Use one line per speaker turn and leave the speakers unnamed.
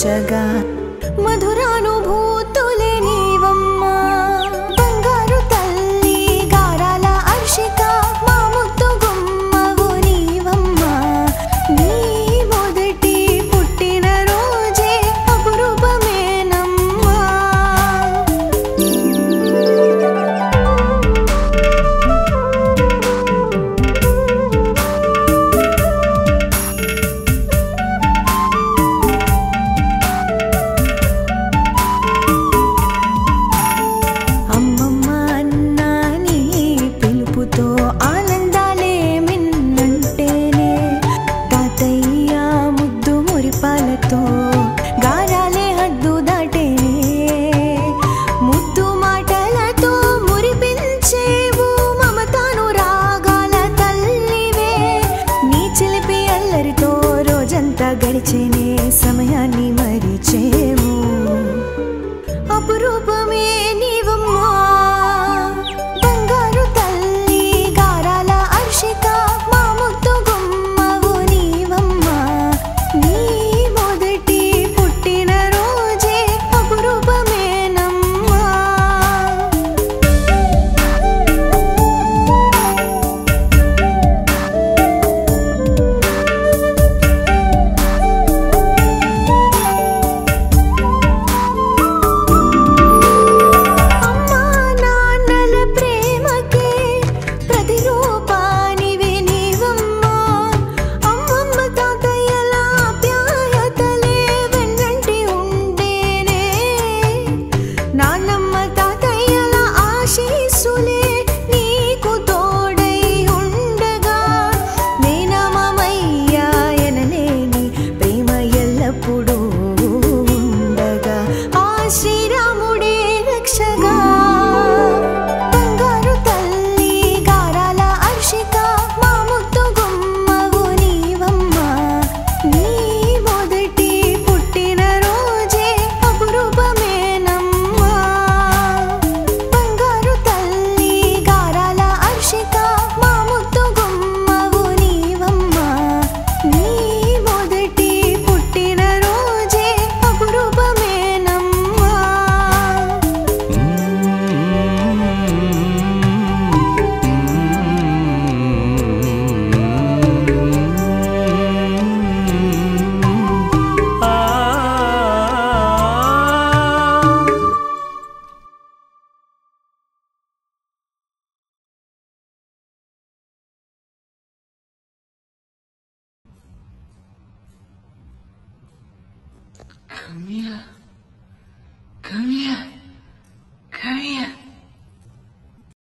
రక్షగా మధురానుభూతులే నీవమ్మా బంగారు తల్లి గారాల అర్షిక మా ముద్దు గుమ్మవు నీవమ్మా నీ మొదటి పుట్టిన రోజే అపురూపమేనమ్మా గారాలే హద్దు దాటేనే ముద్దు మాటలతో మురిపించేవు మమతాను రాగాల తల్లివే నీ చిలిపి అల్లరితో రోజంతా గడిచేనే సమయాన్ని మరిచేము అపురూపమే నీవమ్మా బంగారు తల్లి గారాల అర్షిక మా ముద్దు గుమ్మవు నీవమ్మా నీ మొదటి పుట్టిన రోజే అపురూపమేనమ్మా అమ్మా నాన్నల ప్రేమకే ప్రతిరూపానివే నీవమ్మా అమ్మమ్మ తాతయ్యల ఆప్యాయతలే వెన్నంటి ఉండేనే నాన్నమ్మ తాతయ్యల ఆశీస్సులే నీకు తోడై ఉండగా మేనమామయ్య ఎనలేని ప్రేమ ఎల్లప్పుడూ ఉండగా ఆ శ్రీరాముడే రక్షగా బంగారు తల్లి గారాల అర్షిక మా ముద్దు గుమ్మవు నీవమ్మా నీ మొదటి పుట్టిన రోజే అపురూపమేనమ్మా బంగారు తల్లి గారాల అర్షిక మా ముద్దు గుమ్మవు నీవమ్మా నీ మొదటి పుట్టిన రోజే అపురూపమేనమ్మా
Come here. Come here.